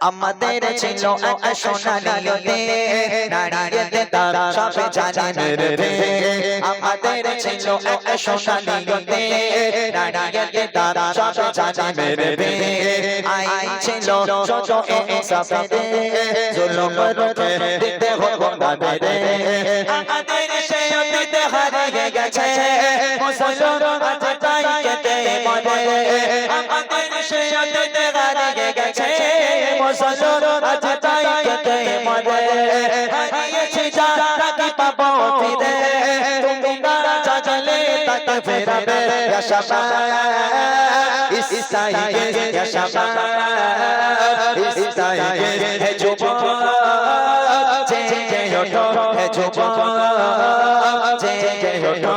আমাদের ছিল এক সোনালিতে নারীতে তারা সব জানে রে আমাদের ছিল এক সোনালিতে নারীতে তারা সব জানে রে আই ছিল ছোট এ সফরে জুলুম রুখে দিতে হবে না রে আমাদের সেই অতীতে হারিয়ে গেছে মুসলমান আজ তাই কেটে মরে আমাদের সেই অতীতে হারিয়ে গেছে মুসলমান আজ তাই কেটে মরে হারিয়েছি যারা কি পাবো ফিরে তুমি না চাইলে তাকে ফেরাবে ইয়া শাবাব ইসাইয়ে ইয়া শাবাব ইসাইয়ে হে যুবক জেগে ওঠো হে যুবক জেগে ওঠো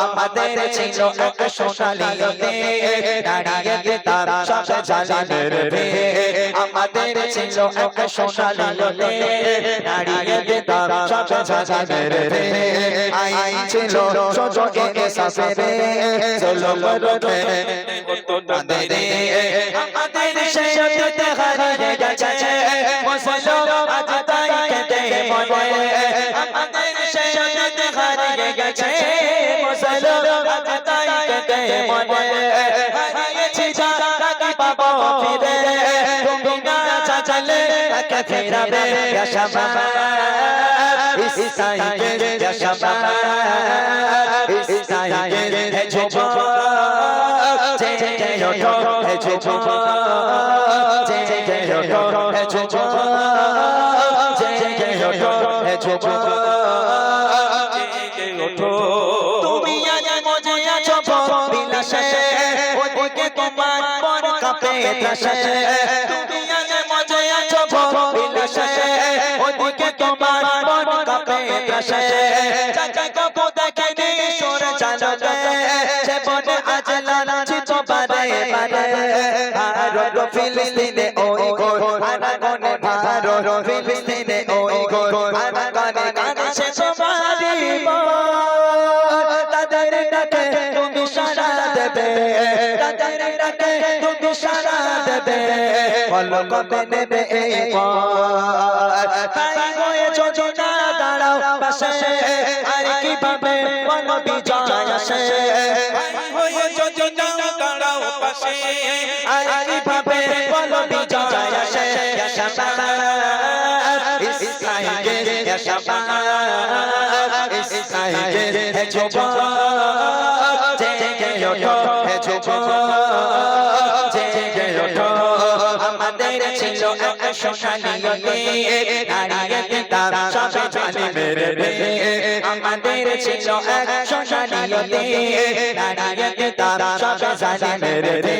আমাদের ছিল এক সোনালিতে নারীতে তারা সব জানে রে আমাদের ছিল এক সোনালিতে নারীতে তারা সব জানে রে আই ছিল ছোট এ সাফরে জুলুম রুখে না রে আমাদের সেই অতীতে হারিয়ে গেছে মুসলমান আজ তাই কেটে মরে আমাদের সেই অতীতে হারিয়ে গেছে মুসলমান আজ তাই কেটে মরে হারিয়েছি যারা কি পাবো ফিরে তুমি না চাইলে তাকে ফেরাবে ইয়া শাবাব ইসাইয়ে ইয়া শাবাব ইসাইয়ে হে যুবক জেগে ওঠো হে যুবক জেগে ওঠো হে যুবক জেগে ওঠো হে যুবক জেগে ওঠো তুমি আজ মজে আছো বিলাসে ওদিকে তোমার মন কাঁপে ত্রাসে তুমি আজ মজে আছো বিলাসে ওদিকে তোমার মন কাঁপে ত্রাসে চাচা কপু দেখে নি সুর চালবে সে বনে আজ লাঞ্ছিত বারে বারে ভারত ফিলিস্তিনে ওই গোর আনাগনে ভারত ফিলিস্তিনে ওই গোর আনাগনে কাঁদছে তোমারি মন তাদের ডাকে তুমি সাড়া দেবে তাদের ডাকে তুমি সাড়া দেবে পলকে নেবে এই পথ তাই হয়েছো না দাঁড়াও পাশে আর কিভাবে মন বিজয় আসে তাই হয়েছো না দাঁড়াও পাশে আর কিভাবে মন বিজয় আসে ইয়া শাবাব ইসাইয়ে ইয়া শাবাব ইসাইয়ে হে যুবক জেগে ওঠো হে যুবক জেগে ওঠো আমাদের ছিল এক সোনালিতে নারীতে তারা সব জানে রে আমাদের ছিল এক সোনালিতে নারীতে তারা সব জানে রে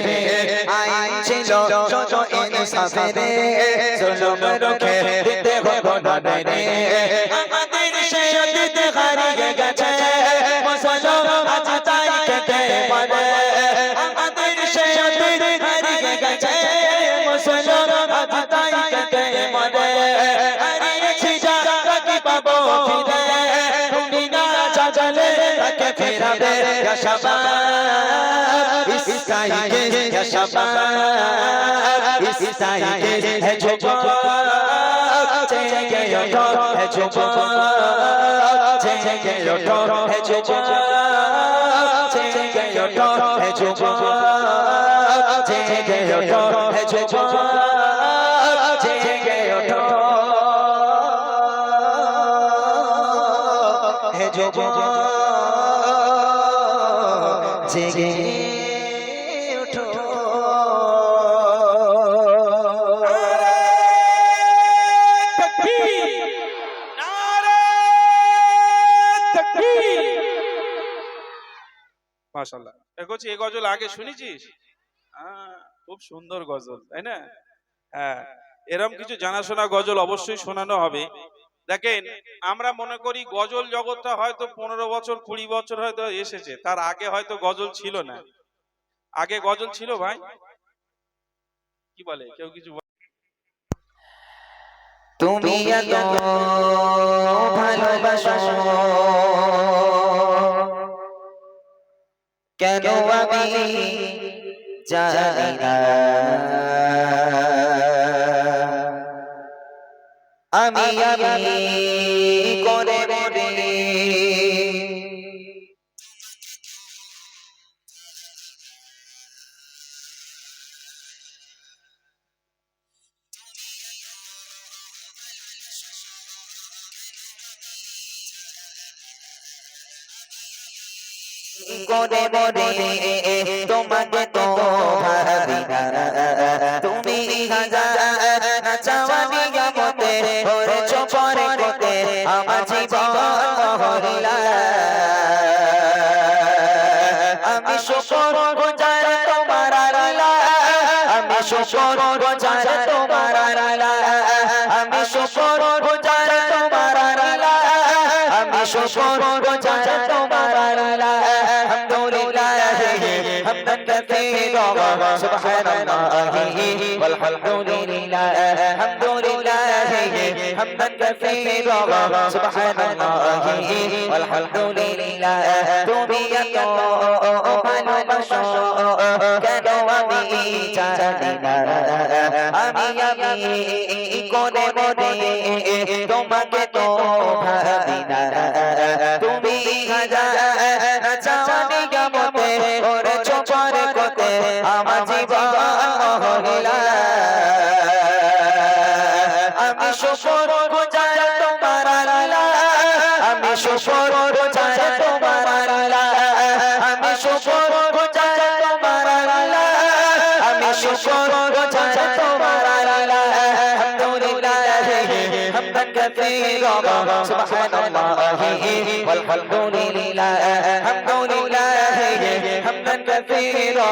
আই ছিল ছোট এ সফরে জুলুম রুখে দিতে হবে না রে আমাদের সেই অতীতে হারিয়ে গেছে মুসলমান আজ তাই কেটে মরে আমাদের সেই অতীতে হারিয়ে গেছে মুসলমান আজ তাই কেটে মরে হারিয়েছি যারা কি পাবো ফিরে তুমি না চাইলে তাকে ফেরাবে ইয়া শাবাব ইসাইয়ে ইয়া শাবাব ইসাইয়ে হে যুবক জেগে ওঠো হে যুবক জেগে ওঠো হে যুবক জেগে ওঠো হে যুবক জেগে ওঠো হে যুবক জেগে ওঠো হে যুবক জেগে ওঠো মাশাআল্লাহ দেখোছি এই গজল আগে শুনেছিস খুব সুন্দর গজল তাই না হ্যাঁ এরকম কিছু জানাশোনা গজল অবশ্যই শোনানো হবে দেখেন আমরা মনে করি গজল জগৎটা হয়তো 15 বছর 20 বছর হয়তো এসেছে তার আগে হয়তো গজল ছিল না আগে গজল ছিল ভাই কি বলে কেউ কিছু তুমি এত ভালোবাসো কেন আমি জানি না আমি করে রে করে রে তোমাকে তো ভাবি না তুমি হাজার চাওয়া নিয়ামতে করেছ পরে করতে আমার জীবন মহল্লা আমি শুকর গুজার তোমার আল্লাহ আমি শুকর গুজার তোমার আল্লাহ আমি শুকর গুজার তোমার আল্লাহ আমি শুকর গুজার তোমার আল্লাহ আলহামদুলিল্লাহ হামদান কাসীরা সুবহানাল্লাহি ওয়ালহামদুলিল্লাহ আলহামদুলিল্লাহ হামদান কাসীরা সুবহানাল্লাহি ওয়ালহামদুলিল্লাহ তুমি এত ভালোবাসো কেন আমি জানি না আমি করে তোমাকে তো ভাবি না তুমি হাজার চাওয়া নিয়ামতে করেছ পরে করতে আমার জীবন মহল্লা আমি শুকর গুজার তোমার আল্লাহ আমি শুকর গুজার তোমার আল্লাহ আমি শুকর গুজার তোমার আল্লাহ আমি শুকর গুজার তোমার আল্লাহ আলহামদুলিল্লাহ হামদান কাসীরা সুবহানাল্লাহি ওয়ালহামদুলিল্লাহ আলহামদুলিল্লাহ হামদান কাসীরা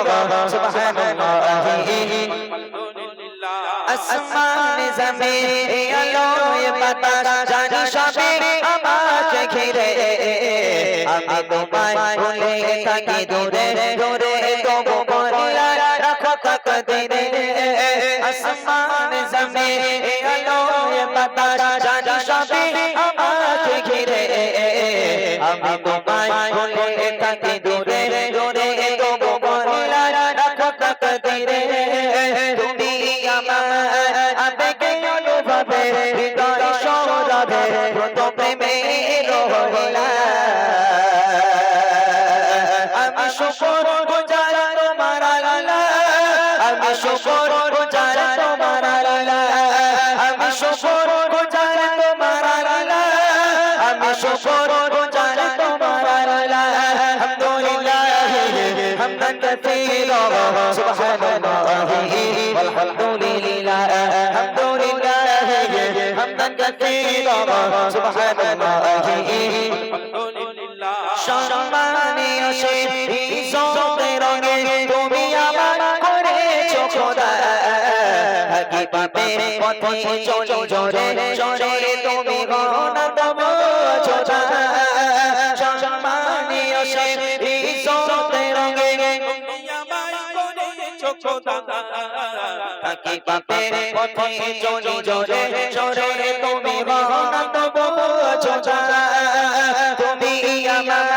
সুবহানাল্লাহি আসমান জমিন আলোয় বাতাস জানি সবে আমাকে ঘিরে আমি তোমায় ভুলে থাকি দূরে দূরে তবু বলিয়া রাখো তাকদীরে আসমান জমিন আলোয় বাতাস জানি সবে আমাকে ঘিরে আমি তোমায় ভুলে থাকি দূরে দূরে তবু বলিয়া রাখো তাকদীরে তুমি আবেগে অনুভবে হৃদয় সৌরভে ব্রত প্রেমের হলা আমি শুকর গুজার তোমার আল্লাহ আমি শুকর গুজার তোমার আল্লাহ আমি শুকর গুজার তোমার আল্লাহ আমি শুকর গুজার তোমার আল্লাহ আলহামদুলিল্লাহ হামদান কাসীরা সুবহানাল্লাহি والحمدلله الحمد لله حمدا كثيرا سبحان الله সম্মানীয় সেই ইজ্জতের রঙে তুমি আমার করেছো খোদা থাকি পাপের পথে চলি জোরে জোরে তুমি গনা দেব ছোটা সম্মানীয় সেই ইজ্জতের রঙে তুমি আমায় করেছো খোদা থাকি পাপের পথে চলি জোরে জোরে তুমি গনা দেব ছোটা তুমি আমার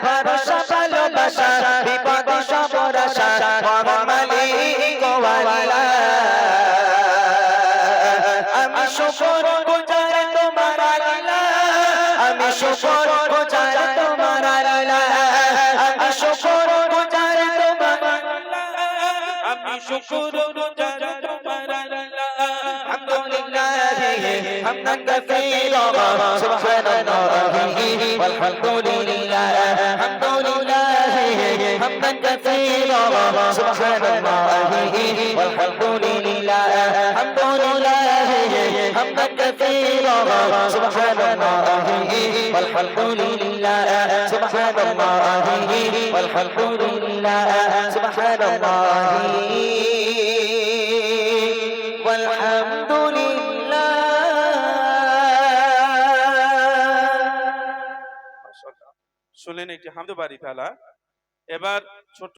ভরসা ভালোবাসা বিপদে সবার আশা মহান মালিক ওয়ালা আমি শুকর গুজার তোমার আল্লাহ আমি শুকর গুজার তোমার আল্লাহ আমি শুকর গুজার তোমার আল্লাহ আমি শুকর গুজার তোমার আল্লাহ আলহামদুলিল্লাহ হামদান কাসীরা সুবহানাল্লাহি والحمدلله الحمد لله حمدا كثيرا سبحان الله والحمد لله الحمد لله حمدا كثيرا سبحان الله والحمد لله سبحان الله والحمد لله سبحان الله والحمد لله শুনলেন একটি হামদ বাড়ি ফেলা। এবার ছোট